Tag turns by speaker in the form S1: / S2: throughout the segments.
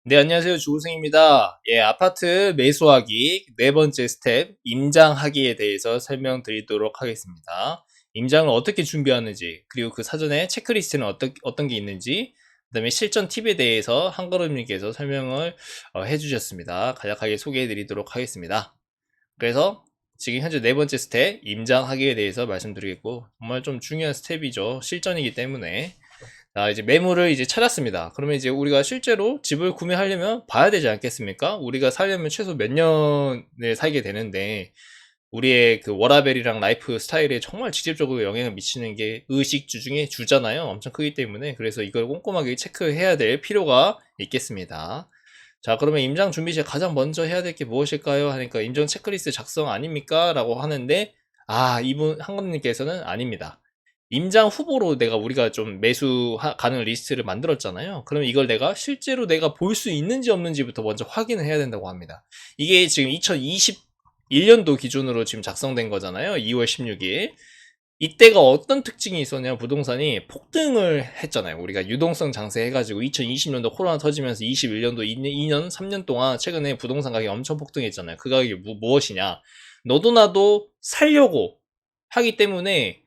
S1: 네, 안녕하세요. 주우승입니다. 예, 아파트 매수하기 네 번째 스텝, 임장하기에 대해서 설명드리도록 하겠습니다. 임장을 어떻게 준비하는지, 그리고 그 사전에 체크리스트는 어떤 게 있는지, 그 다음에 실전 팁에 대해서 한걸음님께서 설명을 해주셨습니다. 간략하게 소개해드리도록 하겠습니다. 그래서 지금 현재 네 번째 스텝, 임장하기에 대해서 말씀드리겠고, 정말 좀 중요한 스텝이죠. 실전이기 때문에. 자, 이제 매물을 이제 찾았습니다. 그러면 이제 우리가 실제로 집을 구매하려면 봐야 되지 않겠습니까? 우리가 살려면 최소 몇 년을 살게 되는데, 우리의 그 워라밸이랑 라이프 스타일에 정말 직접적으로 영향을 미치는 게 의식주 중에 주잖아요. 엄청 크기 때문에. 그래서 이걸 꼼꼼하게 체크해야 될 필요가 있겠습니다. 자, 그러면 임장 준비 시 가장 먼저 해야 될 게 무엇일까요? 하니까 임장 체크리스트 작성 아닙니까? 라고 하는데, 이분, 한건님께서는 아닙니다. 임장 후보로 우리가 좀 매수 가능 리스트를 만들었잖아요. 그럼 이걸 내가 실제로 내가 볼 수 있는지 없는지부터 먼저 확인을 해야 된다고 합니다. 이게 지금 2021년도 기준으로 지금 작성된 거잖아요. 2월 16일. 이때가 어떤 특징이 있었냐면 부동산이 폭등을 했잖아요. 우리가 유동성 장세 해가지고 2020년도 코로나 터지면서 21년도 2년, 3년 동안 최근에 부동산 가격이 엄청 폭등했잖아요. 그 가격이 무엇이냐? 너도 나도 살려고 하기 때문에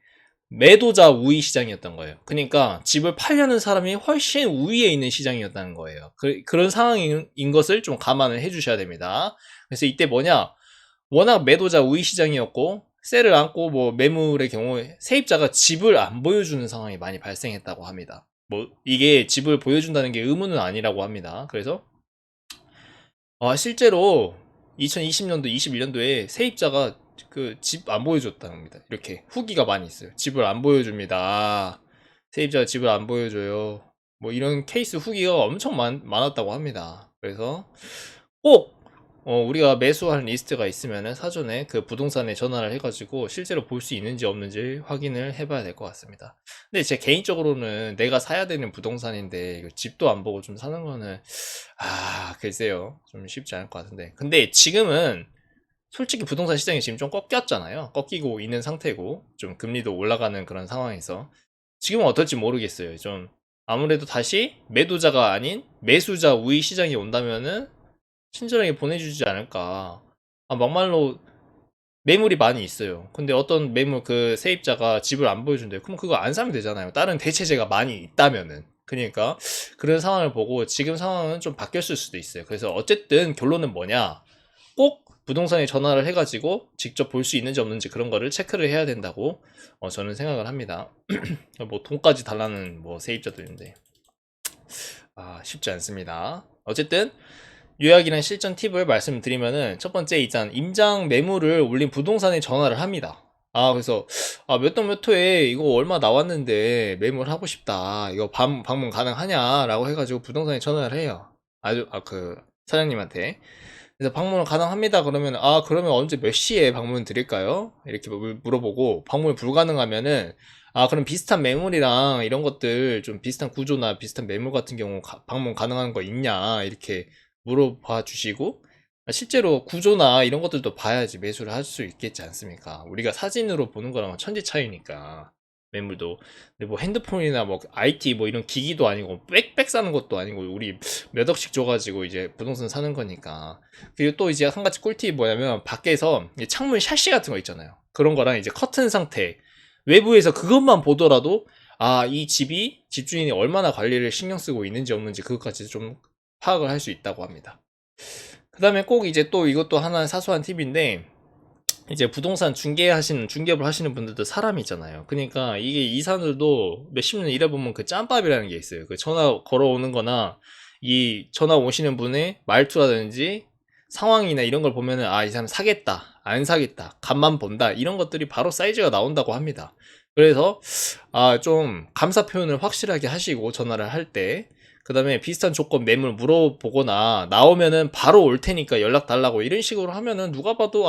S1: 매도자 우위 시장이었던 거예요. 그러니까 집을 팔려는 사람이 훨씬 우위에 있는 시장이었다는 거예요. 그런 상황인 것을 좀 감안을 해주셔야 됩니다. 그래서 이때 뭐냐? 워낙 매도자 우위 시장이었고 셀을 안고 뭐 매물의 경우에 세입자가 집을 안 보여주는 상황이 많이 발생했다고 합니다. 뭐 이게 집을 보여준다는 게 의무는 아니라고 합니다. 그래서 실제로 2020년도, 21년도에 세입자가 그 집 안 보여줬다는 겁니다. 이렇게 후기가 많이 있어요. 집을 안 보여줍니다. 세입자가 집을 안 보여줘요. 뭐 이런 케이스 후기가 엄청 많았다고 합니다. 그래서 꼭 우리가 매수할 리스트가 있으면은 사전에 그 부동산에 전화를 해가지고 실제로 볼 수 있는지 없는지 확인을 해봐야 될 것 같습니다. 근데 제 개인적으로는 내가 사야 되는 부동산인데 이거 집도 안 보고 좀 사는 거는 글쎄요, 좀 쉽지 않을 것 같은데. 근데 지금은 솔직히 부동산 시장이 지금 좀 꺾였잖아요. 꺾이고 있는 상태고 좀 금리도 올라가는 그런 상황에서 지금은 어떨지 모르겠어요. 좀 아무래도 다시 매도자가 아닌 매수자 우위 시장이 온다면은 친절하게 보내주지 않을까. 막말로 매물이 많이 있어요. 근데 어떤 매물 그 세입자가 집을 안 보여준대요. 그럼 그거 안 사면 되잖아요. 다른 대체제가 많이 있다면은. 그러니까 그런 상황을 보고 지금 상황은 좀 바뀌었을 수도 있어요. 그래서 어쨌든 결론은 뭐냐? 꼭 부동산에 전화를 해가지고 직접 볼 수 있는지 없는지 그런 거를 체크를 해야 된다고 저는 생각을 합니다. 뭐 돈까지 달라는 뭐 세입자도 있는데 쉽지 않습니다. 어쨌든 요약이랑 실전 팁을 말씀드리면은 첫 번째 일단 임장 매물을 올린 부동산에 전화를 합니다. 그래서 몇 동 몇 호에 이거 얼마 나왔는데 매물 하고 싶다. 이거 방문 가능하냐라고 해가지고 부동산에 전화를 해요. 그 사장님한테. 그래서 방문 가능합니다. 그러면 그러면 언제 몇 시에 방문 드릴까요? 이렇게 물어보고 방문이 불가능하면은 그럼 비슷한 매물이랑 이런 것들 좀 비슷한 구조나 비슷한 매물 같은 경우 방문 가능한 거 있냐 이렇게 물어봐 주시고 실제로 구조나 이런 것들도 봐야지 매수를 할 수 있겠지 않습니까? 우리가 사진으로 보는 거랑 천지 차이니까 매물도. 근데 뭐 핸드폰이나 뭐 IT 뭐 이런 기기도 아니고 빽빽 사는 것도 아니고 우리 몇 억씩 줘가지고 이제 부동산 사는 거니까. 그리고 또 이제 한 가지 꿀팁이 뭐냐면 밖에서 창문 샤시 같은 거 있잖아요. 그런 거랑 이제 커튼 상태 외부에서 그것만 보더라도 이 집이 집주인이 얼마나 관리를 신경 쓰고 있는지 없는지 그것까지 좀 파악을 할 수 있다고 합니다. 그 다음에 꼭 이제 또 이것도 하나의 사소한 팁인데 이제 부동산 중개업을 하시는 분들도 사람이 있잖아요. 그러니까 이게 이사들도 몇십 년 일해보면 그 짬밥이라는 게 있어요. 그 전화 걸어오는 거나 이 전화 오시는 분의 말투라든지 상황이나 이런 걸 보면은 이 사람 사겠다, 안 사겠다, 간만 본다 이런 것들이 바로 사이즈가 나온다고 합니다. 그래서 좀 감사 표현을 확실하게 하시고 전화를 할 때 그 다음에 비슷한 조건 매물 물어보거나 나오면은 바로 올 테니까 연락 달라고 이런 식으로 하면은 누가 봐도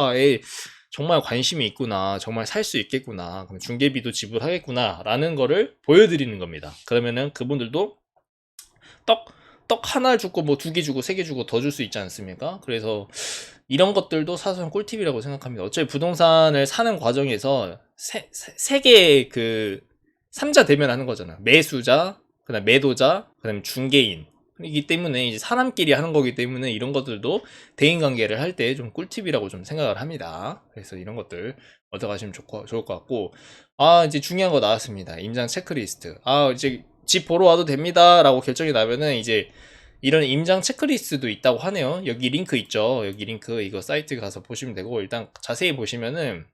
S1: 정말 관심이 있구나, 정말 살 수 있겠구나, 그럼 중개비도 지불하겠구나 라는 거를 보여드리는 겁니다. 그러면은 그분들도 떡, 떡 하나 주고 뭐 두 개 주고 세 개 주고 더 줄 수 있지 않습니까? 그래서 이런 것들도 사소한 꿀팁이라고 생각합니다. 어차피 부동산을 사는 과정에서 세 개의 그 삼자 대면하는 거잖아요. 매수자, 그다음 매도자, 그다음 중개인. 이기 때문에 이제 사람끼리 하는 거기 때문에 이런 것들도 대인 관계를 할 때 좀 꿀팁이라고 좀 생각을 합니다. 그래서 이런 것들 얻어가시면 좋을 것 같고, 이제 중요한 거 나왔습니다. 임장 체크리스트. 이제 집 보러 와도 됩니다 라고 결정이 나면은 이제 이런 임장 체크리스트도 있다고 하네요. 여기 링크 있죠. 여기 링크 이거 사이트 가서 보시면 되고, 일단 자세히 보시면은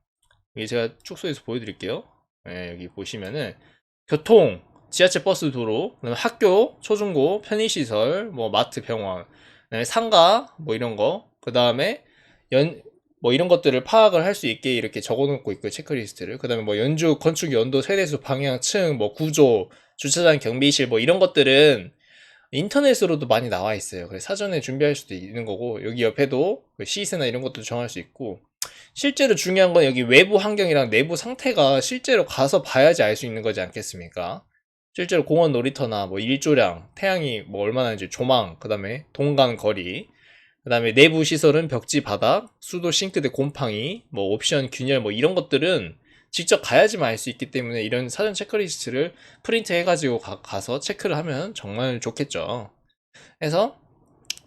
S1: 여기 제가 축소해서 보여드릴게요. 네, 여기 보시면은 교통, 지하철, 버스, 도로, 그다음에 학교, 초중고, 편의시설, 뭐 마트, 병원, 그다음에 상가, 뭐 이런 거, 그 다음에 뭐 이런 것들을 파악을 할 수 있게 이렇게 적어놓고 있고 체크리스트를. 그 다음에 뭐 연주, 건축, 연도, 세대수, 방향, 층, 뭐 구조, 주차장, 경비실, 뭐 이런 것들은 인터넷으로도 많이 나와 있어요. 그래서 사전에 준비할 수도 있는 거고, 여기 옆에도 그 시세나 이런 것도 정할 수 있고, 실제로 중요한 건 여기 외부 환경이랑 내부 상태가 실제로 가서 봐야지 알 수 있는 거지 않겠습니까? 실제로 공원 놀이터나 뭐 일조량, 태양이 뭐 얼마나인지 조망, 그 다음에 동간 거리, 그 다음에 내부 시설은 벽지 바닥, 수도 싱크대 곰팡이, 뭐 옵션 균열 뭐 이런 것들은 직접 가야지만 알 수 있기 때문에 이런 사전 체크리스트를 프린트 해가지고 가서 체크를 하면 정말 좋겠죠. 그래서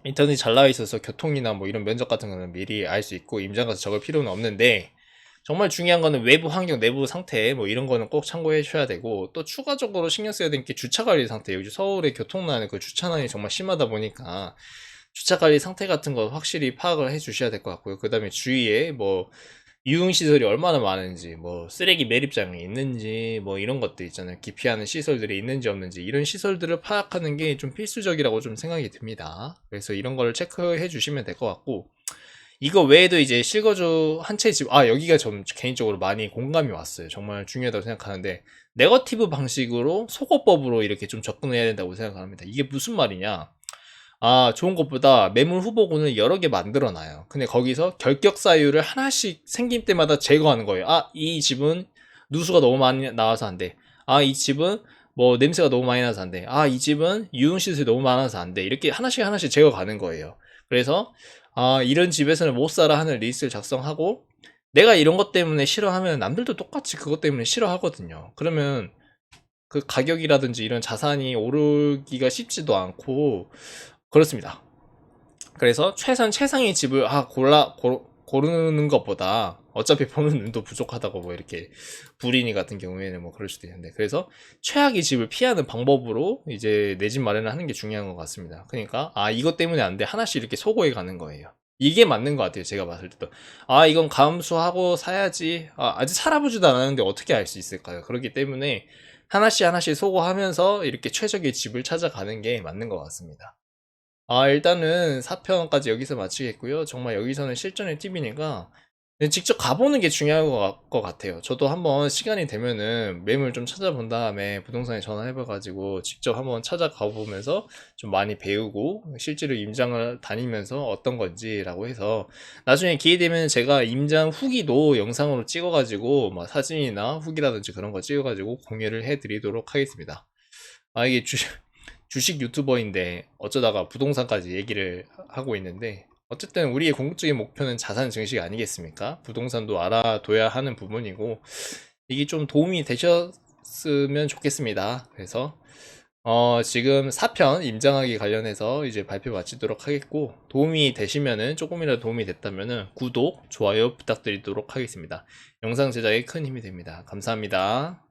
S1: 인터넷이 잘 나와 있어서 교통이나 뭐 이런 면적 같은 거는 미리 알 수 있고 임장 가서 적을 필요는 없는데, 정말 중요한 거는 외부 환경, 내부 상태 뭐 이런 거는 꼭 참고해 주셔야 되고, 또 추가적으로 신경 써야 되는 게 주차 관리 상태. 요즘 서울의 교통난의 그 주차난이 정말 심하다 보니까 주차 관리 상태 같은 거 확실히 파악을 해 주셔야 될 것 같고요. 그 다음에 주위에 뭐 유흥시설이 얼마나 많은지, 뭐 쓰레기 매립장이 있는지, 뭐 이런 것들 있잖아요. 기피하는 시설들이 있는지 없는지, 이런 시설들을 파악하는 게 좀 필수적이라고 좀 생각이 듭니다. 그래서 이런 거를 체크해 주시면 될 것 같고, 이거 외에도 이제 실거주 한 채 집, 여기가 좀 개인적으로 많이 공감이 왔어요. 정말 중요하다고 생각하는데, 네거티브 방식으로 소거법으로 이렇게 좀 접근해야 된다고 생각합니다. 이게 무슨 말이냐? 좋은 것보다 매물 후보군을 여러 개 만들어 놔요. 근데 거기서 결격 사유를 하나씩 생길 때마다 제거하는 거예요. 이 집은 누수가 너무 많이 나와서 안 돼. 이 집은 뭐 냄새가 너무 많이 나서 안 돼. 이 집은 유흥시설이 너무 많아서 안 돼. 이렇게 하나씩 하나씩 제거가는 거예요. 그래서 이런 집에서는 못 살아 하는 리스트를 작성하고, 내가 이런 것 때문에 싫어하면 남들도 똑같이 그것 때문에 싫어하거든요. 그러면 그 가격이라든지 이런 자산이 오르기가 쉽지도 않고 그렇습니다. 그래서 최상의 집을 고르는 것보다 어차피 보는 눈도 부족하다고 뭐 이렇게 불인이 같은 경우에는 뭐 그럴 수도 있는데, 그래서 최악의 집을 피하는 방법으로 이제 내 집 마련을 하는 게 중요한 것 같습니다. 그러니까 이것 때문에 안 돼 하나씩 이렇게 소거해 가는 거예요. 이게 맞는 것 같아요. 제가 봤을 때도 이건 감수하고 사야지. 아직 살아보지도 않았는데 어떻게 알 수 있을까요? 그렇기 때문에 하나씩 하나씩 소거하면서 이렇게 최적의 집을 찾아가는 게 맞는 것 같습니다. 일단은 4편까지 여기서 마치겠고요. 정말 여기서는 실전의 팁이니까 직접 가보는 게 중요한 것 같아요. 저도 한번 시간이 되면은 매물 좀 찾아본 다음에 부동산에 전화해봐가지고 직접 한번 찾아가 보면서 좀 많이 배우고, 실제로 임장을 다니면서 어떤 건지라고 해서 나중에 기회 되면 제가 임장 후기도 영상으로 찍어가지고 막 사진이나 후기라든지 그런 거 찍어가지고 공유를 해드리도록 하겠습니다. 이게 주식 유튜버인데 어쩌다가 부동산까지 얘기를 하고 있는데, 어쨌든 우리의 궁극적인 목표는 자산 증식 아니겠습니까? 부동산도 알아둬야 하는 부분이고, 이게 좀 도움이 되셨으면 좋겠습니다. 그래서 지금 4편 임장하기 관련해서 이제 발표 마치도록 하겠고, 도움이 되시면은, 조금이라도 도움이 됐다면은 구독, 좋아요 부탁드리도록 하겠습니다. 영상 제작에 큰 힘이 됩니다. 감사합니다.